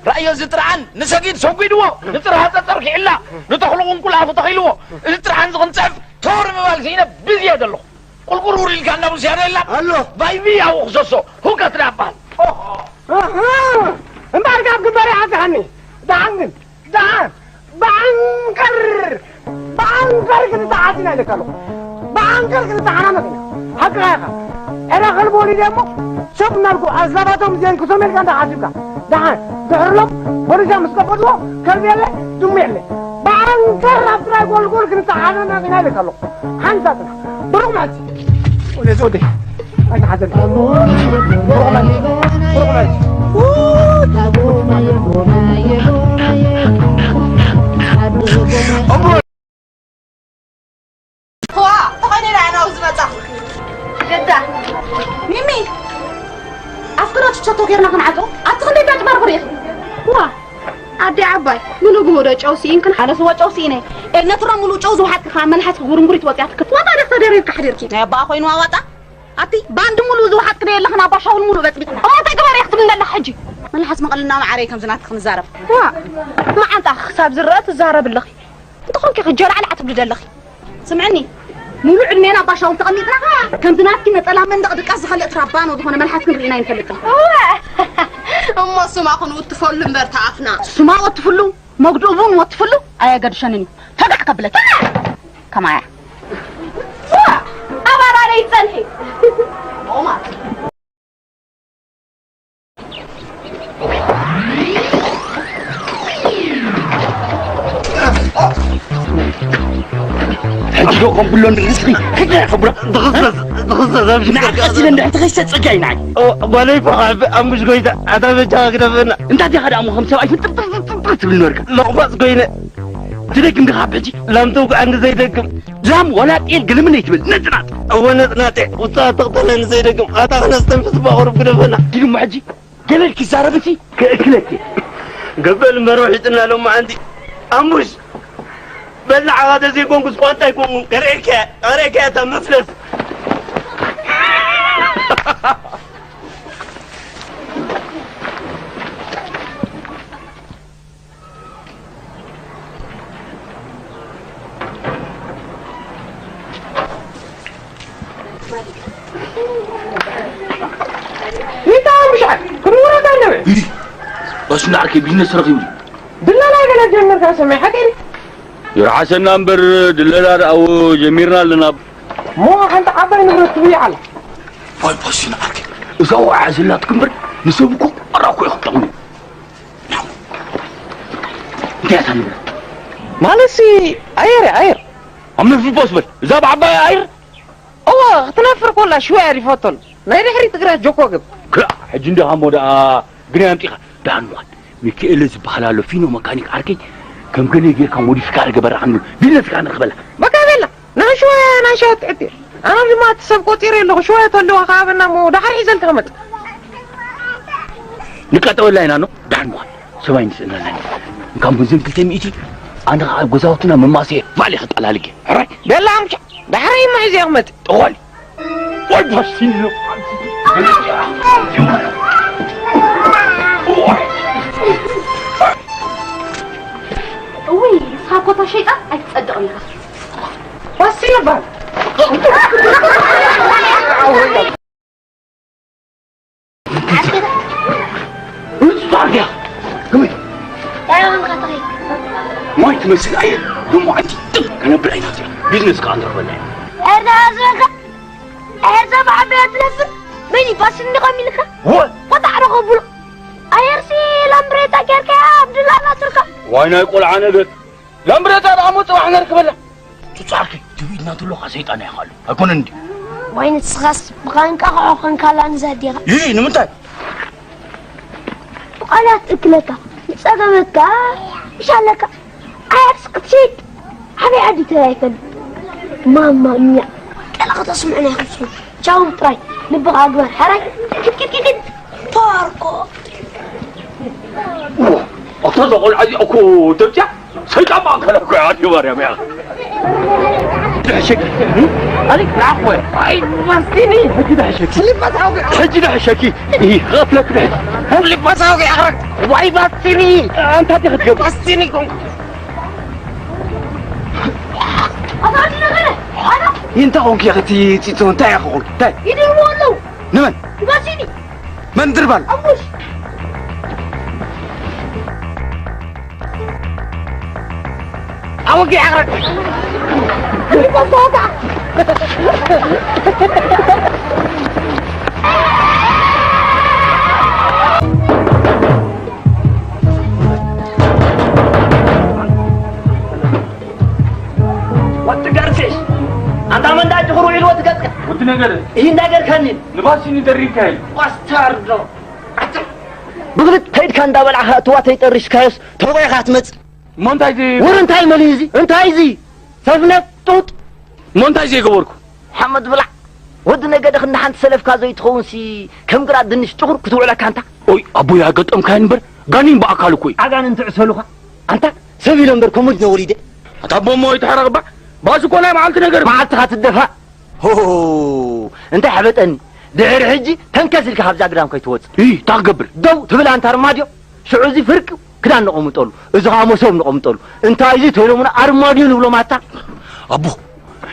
رأي زترعن نسجد سوقيدو نتر هذا ترك إلا نتخلقون كل هذا تخيلوا زترعن زغنصف تور مبال زينة بزيادة له قل قرور اللي كان نبو سيارة إلا الله بايبي أو خصوصه هو كتر أبال مبارك عبد الباري حتى هني دعن بانكر كده تعاتنا لك له بانكر كده تعانا مكنا حقا أنا قلبوني ديمو شوف نرجو أزلاباتهم زين كسومين كان تعاتبك دعرلهم برجع مستقبله كلبي له دمي له بانكر أبرا قول كده تعانا مكنا لك له حنزتنا بروح معتي ولا زودي أنا حاضر بروح معتي ميمي أفكرت تشتو غيرنا كنعطو أتخلي بيت بربريخ وا عدي عباي منو غمودو چوسين كن حالس هو چوسينه إن ترى ملو چوز وحد كمان حد غورمبريت وقعت كتوا ما نقدر كحديركي يا با خوين واواتا أتي باند ملو زو حد كده لخنا باشاول ملو بس ما تقدر يختم لنا حجي من حس ما قلنا عليكم زناتكم زارف وا ما أنت حساب زرات الزهرة باللخي أنت خلك رجال على عتب للخي سمعني مولو علمينا باشاول تقنيتنا كم زناتكي نطلع من دقدق أز خلي أتربان وضخنا ملحات كنرينا ينفلتنا أما سماقن وطفلو مبرت عفنا سما وطفلو مقدوبون وطفلو أيا قد شنني تدع قبلك كما أمر علي تنحي عمر حجوكم كلهم رزقي كده خبرة دخص أمشي أصلا أنت خشت سجاين عادي ولي فخاب أمش قويدا أنا بجاك دفنا أنت هذه هذا أمو خمسة وعشرين تبغى نورك لقبس قوينا تديكم دخاب حجي لم توق عند زيدكم لام ولا تقيل قل من يتبل نزنات أول نزناتي وصار تقتلن زيدكم أتاك نستنفس بغرب قدفنا كيلو معجي قال لك سارة بتي كلتي قبل ما أروح يتنا لهم عندي أمش بلع هذا زي كونغ سبانتا يكون قريكا تمفلس انت مش عارف كم مرة تعلمت بس نعرف بيزنس رقمي دلنا قال جمر كان سمي حكي يرحسن نمبر دلنا او جميرنا لنا مو انت عبر نمبر طبيعي فاي بس نعرف زو عزلنا تكمبر نسوبكم اراكو يخطوني انت يا سامي مالسي اير عم في بوسبل زاب عباية اير اوه تنفرق ولا شوي عارف فطل لا يحري تقرا جوكو قب كلا حجين ده همودا غني امتيخ دانوات ميكائيل زبحلالو فينو ميكانيك عاركي كم كان يجي كان موديفيكار قبل عنه بينا كان قبلها ما كان لا شويه انا شات عدي انا ما تسبقوا تيري له شويه تلو خابنا مو دحر يزل تمت نكاتو ولا هنا نو دانوات سوين سنانا كان بنزل كلتميتي انا غزاوتنا من ماسي فالي خط على لك راي بلا امشي دحر ما يزي احمد طول واي باشين له وي صاحبك شيطان اتصدق لك بس يبا صار يا قومي تعالوا نخاطري ما يتمثل عيل هم عندي انا بالعينات بيزنس كان ربنا انا ازرق اذا ما عبيت لسه ماني بس اني قامي لك هو وتعرف قبل ايرسي لامبريتا كيركا عبد الله ناصرك وين يقول عن ابك لامبريتا راموت واحنا نركبله تصعكي تبينا تلو خسيطان يا خالو اكون عندي وين تسخس بغانك اخوخن كالان زاديغا ايه نمتى قالت اكلتا صدمتك ايش عليك عارف سكتيت حبي عدي ترايكن ماما ميا كلا تسمعنا يا خسو جاوب تراي نبغى اكبر حرك كت باركو أصلا أقول عادي أكو ترجع سيطان ما كان أكو عادي مريم يا دحشك عليك العفو أي بستيني حجي دحشكي حجي دحشكي إيه غفلك دحشكي اللي بساوي أخرك واي باسيني انت هتخدم باسيني كون انت كونك يا اختي تيتون تاع اخوك تاع يدي والله نمن باسيني من دربال أموش اوكي عقرك وتقرفش انت من داج خروج وتقطع وتنقل ايه نقر كنين لباسي ندريك هاي واستاردو بغلت تيد كان دابل عهات واتي طرش كايس توقي خاتمت مونتاجي ورنتاي ماليزي انتاي زي سفنت توت مونتاجي قبركو محمد بلع ود نقد خن حنت سلف كازو تخون سي كم قرا دنش تخر كتوعلا كانتا اوي ابويا قطم كاين بر غانين باكل كوي اغان انت عسلوخا انت سبي لمبر كومج نوريده اتابو مو يتحرق با باس كونا معلت نغير ما عاد تدفع هو انت حبطني دعير حجي تنكسر كحبزا قدام كيتوص اي تاقبر دو تبل انت ارماديو شعوزي فرق كدان نقومطلو اذا قاموسوم نقومطلو انت ايزي تولمنا ارماديو نبلو ماتا ابو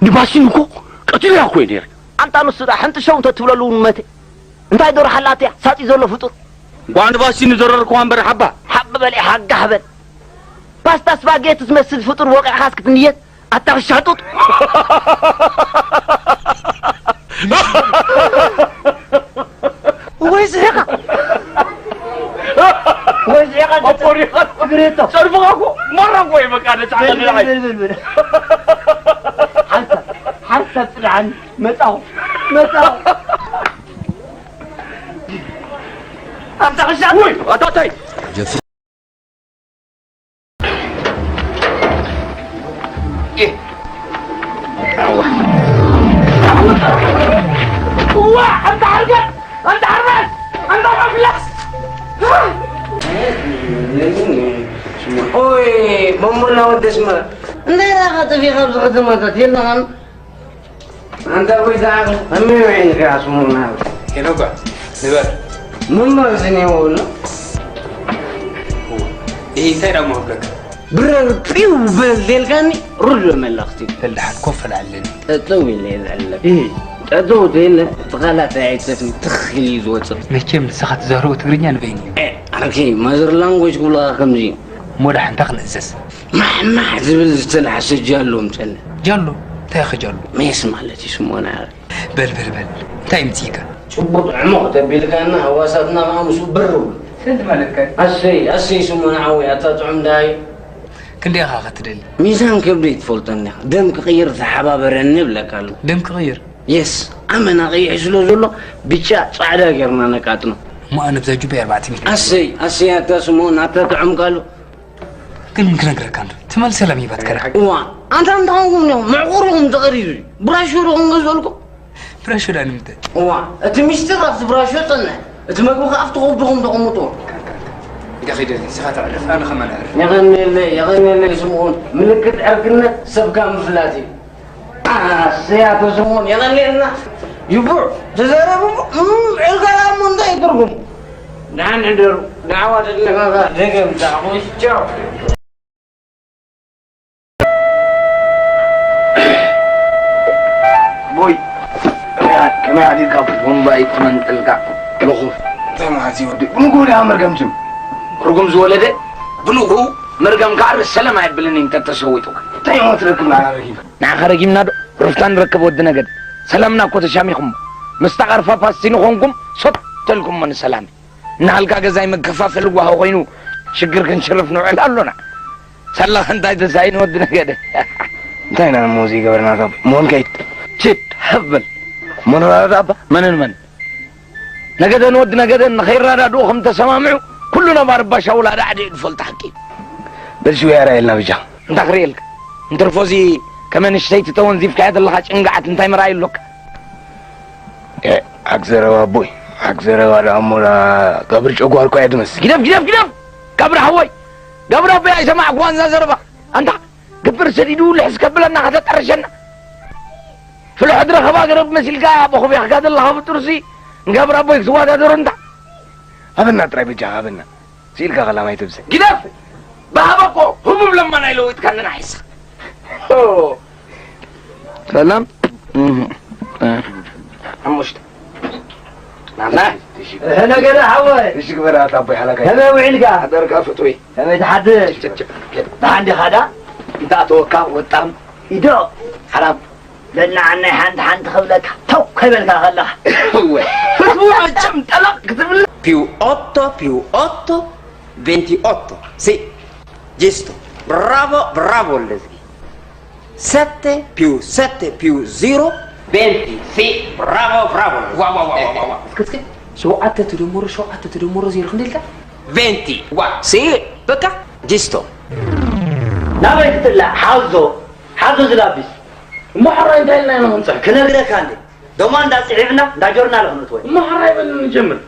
نباسينكو قتل يا خوي دير انت نصدا حنت شون تتبللو متي انت يدور حلاتيا ساطي زولو فطور وان باسي نزرر كوان بر حبا حب بلي حق حبل باستا سباجيت تمثل فطور وقع خاسك نيت اتغشطط ويز هيك ويز هيك ابوري قريتو صرفكو مره كوي مكانه تعال حسب عن متاو انت غشاط وي اتاتاي ايه انت عرقت انت عرقت انت مفلس اوي بمبرنا ودسمه انت يا اخي في خبز خدمات يلا انت ابوي تعال امي وين يا اسمونا كنوبا نبر مما زني ولا ايه ترى ما بلك برر بريو بالليل كان رجل من الاختي اللي حتكفل علينا تسوي اللي يزعلك ايه تدوت هنا تغلط عيتني تخلي زوت مكيم سخت زهرو تغرينيا نبيني اوكي ماذر لانجويج كلها خمزين مولا حنتخل ازاز ما حزبل تلح سجالو مثلا جالو تاخ جالو ما يسمع التي يسمونه عارف بل تاي متيكا شبط عمق تبي لك انا هواساتنا ما مش برو سنت مالك اسي يسمونه عوي اتطعم داي كندي اخا تدل ميزان كبريت فولتنا دمك غير حباب رنب لك قالوا دمك غير يس اما غير شلو زلو بيتشا صعدا غيرنا نكاتنا ما انا بزاجو ب 400 اسي اتسمون اتطعم قالوا كل ممكن اقرا كان تمال سلامي بتكره وا انت عندهم معقولهم تقريبا براشورهم غزلكم براشو دان مت وا اتمشتر في براشو طلع اتمقوا افتقوا بهم تقمطوا يا اخي دي ساعات اعرف انا كمان اعرف يا غني يسمون ملكت اركنا سبكا مفلاتي سياتو يسمون يا غني يبوع تزاربوا الكلام من ده يتركم نحن ندير دعوات اللي هذا دقم دعوة تشاو بوي كما عليك هم بايت من تلقى لخوف ما عايز يودي بنقول يا مرقم جم رقم زولده بنقول مرقم كعب السلام عيبلني انت تسويتو تايمو تركب على رقيب ناخرجيم نادو رفتان ركب ودنا قد سلامنا كو تشاميكم مستغرفا فاستينو خونكم صدتلكم من سلام نالكا غزاي مكفافل وها وينو شجر كنشرف نوع لالونا سلا انت تزاين ودنا قد انتينا الموسيقى برنامج مون كيت شت هبل من رادابا من نقد نود نقد خير رادو خم تسمعوا كلنا باربا شاولا دعدي دفل تحكي برشو يا رايلنا بجا انت خريلك انت رفوزي كمان اشتيت تونزيف كعاد الله حاج انقعت انتي مرايل لك اكزر ابوي اكزر على امورا قبر جوار كو ادمس كدف قبر هواي قبر ابي يسمع قوان زربا انت قبر سديدو لحس قبلنا حتى ترشنا في الحضرة خبا قرب مسلكا بخو بيحكاد الله بترسي قبر ابوي سواد هذا انت هذا ترى بجا هذا سيلك غلا ما يتبسي قدف بهبقو هم لما نايلو يتكلن عيسى سلام عمشت نعم هنا كده حوي ايش كبرات ابوي حلقه هنا وعيلك حضرك فتوي هنا تحدث عندي هذا انت اتوقع وطام يدو حرام لنا عنا حند خبلك تو خبلك خلا هو فتوى جم طلق كتب più 8 più 8 28 sì giusto bravo Leslie 7 più 7 più 0 20 sì bravo wow scusi شو تدمر زيرو خليك 20 sì بكا giusto لا بيت الله حافظو زلابس محرى انت لنا ننصح كنغرك عندي دوما دا صعيبنا دا جورنا لهنت وي محرى بل نجمل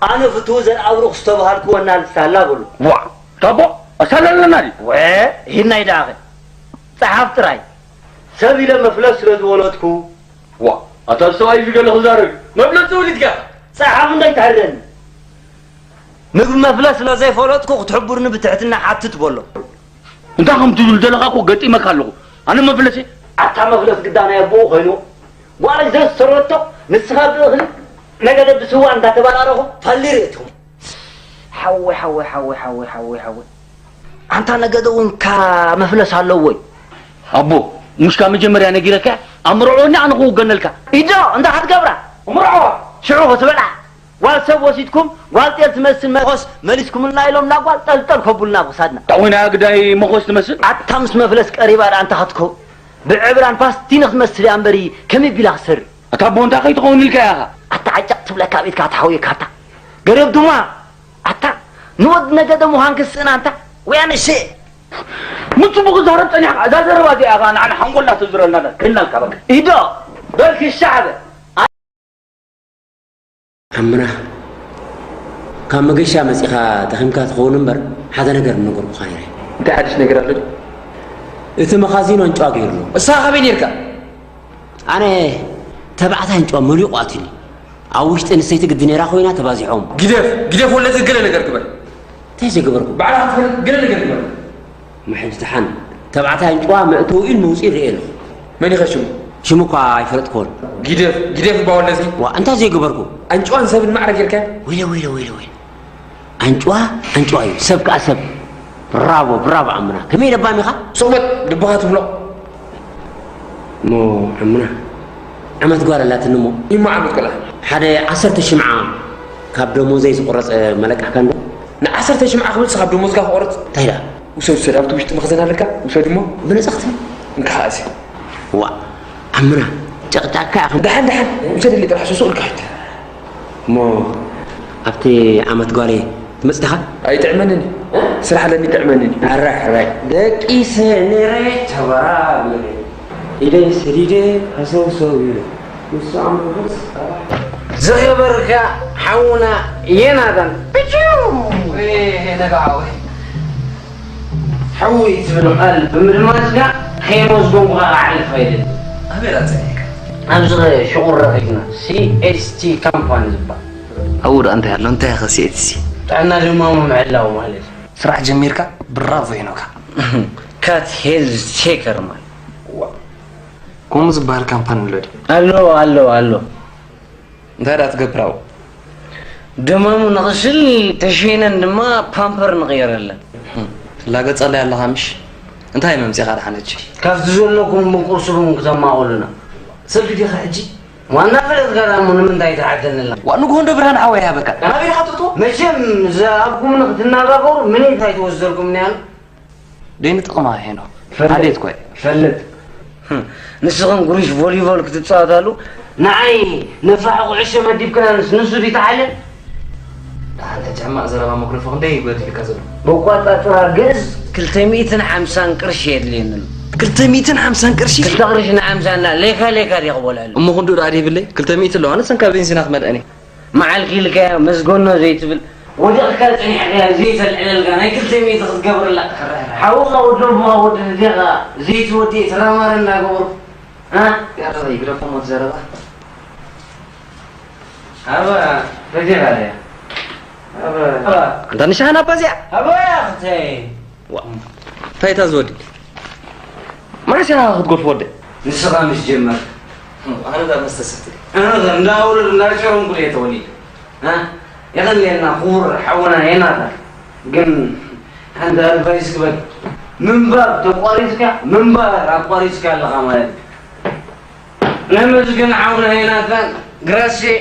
انا فتوزن اورق استبهالكو ونا لسالا بلو وا طبو اسالنا دي و هنا يداغ صحاف تراي سبي لما فلوس لولدكو وا اتسوي في قال خزارك مبلغ ولدك صحاف انت تعرن مغ مفلس لو زي فولدكو تحبرني بتعتنا حاتت بولو انت هم تقول دلقاكو قطيمك الله انا مفلسي عتا مفلس قدانا يبو خينو وعلى زي سرتو نسخاب اخلي نقدر بسوا انت تبارارو فليريتهم حوي انت نقدرون كا مفلس على وي ابو مش كان مجمريا نغيرك امرعوني انا هو قنلك ايدو انت حتقبره امرعو شعوه تبلع والسب وسيتكم والطير تمثل مخوس مليسكم النايلوم ناقوال طلطل كبلنا بسادنا توينا قداي مخوس تمثل عتامس مفلس قريبا انت حتكو بعبران باستين تمثل انبري كم بلا سر اتابو انت خي تكون لك يا اتعجب تبلك بيت كاتحوي كاتا قريب دوما اتا نود نجد مهانكسنا انت وين الشيء متبو زهرت انا اذا زرباتي انا حنقول لا تزرلنا كنا الكبك ايدو بالك الشعب عمنا كان مقشا مسيخا تخمكا تخون نمبر هذا نقر نقر بخير انت حدش نقر له انت مخازين وانجوا غيرلو الساخه بين يركا انا تبعتها انجوا مليق قاتني اوشت انسيت قدني را خوينا تبازيحهم قدف ولا تقل نقر كبر تيجي قبركم بعد قل نقر كبر ما حنستحن تبعتها انجوا مأتوئين موصير رئيلو من يخشم شموكا يفرط كون قدف باول لازم وانت زي قبركم انجوان سب المعركه يركا ويلو انجوا سبك اسب برافو عمنا كمين دبا ميخا صوبت دبات بلو مو عمنا عمت قال لا تنمو يما عمت كلا حدا 10 شمعه كاب دمو زي قرص ملك كان نا 10 شمعه خبز صاحب دمو زكا قرص تايدا وسو سرابتو بيشت مخزن لك وسو دمو بنصخت انكاسي وا عمنا جقتاكا دحن وسد اللي طرح سوق الكحت مو افتي عمت قالي تمصدها اي تعمنني سرح لاني تعمنني الرح دقي سنري تبرابي إلي سريدي أسوي مسام بس زغبرك حونا ينادن بيجو ايه نقعوي حوي تبلو قلب من ماسكا خير وزقوم على الفايدة ابيرا زيك أمزغ شغل رقيقنا CST كامباني زبا اول انت هلو انت خسيتي تعنا لماما معلاو مالك سرح جميركا برافو هناك كات هيلز تشيكر مال كوم زبار كامبان ولدي الو انت لا تقبراو دمام نغسل تشفينا دما بامبر نغير لنا لا قد صلي الله مش انت هاي ممسي غير حنجي كاف تزولكم بقرصكم كتما لنا سلك دي خرجي وانا فلت كلام من داي تعدن لنا وانو كون دبران عوي يا بكا انا بي حطتو مشم زابكم نقتنا غور من يتاي توزلكم نيان دين تقما هنا عليت كوي فلت نسخن قريش فوليبول كتتصادلو نعي نفع وعشه ما ديب كان نسو دي تعلم انت جمع زربا ميكروفون دي يقول لك كذا بوقات تراجز 250 قرش يدلين 250 قرش تقرشنا 50 لا ليكا يقبلها ام كندو رادي بالله 200 لو انا سنكا بنزين اخمد اني مع الكيلك مسقونه زيت بال ودق كالتني حقها زيت العلل كان 200 تقبر لا حاولنا ودرب ما ود زيت ودي ترامرنا قبر ها يا رضا يقرفوا متزربا هذا رجع عليه أنت نشان أبازع أبا يا أختي تايتا زودي ما شاء تقول فودي نسخة مش جمر أنا ذا مستسفل أنا ذا نداول نرجعهم كلية ولي ها يغني لنا خور حونا هنا قن عند الفايس كبر من باب تقاريسك من باب أقاريسك اللغة نمز قن حونا هنا كان غراسي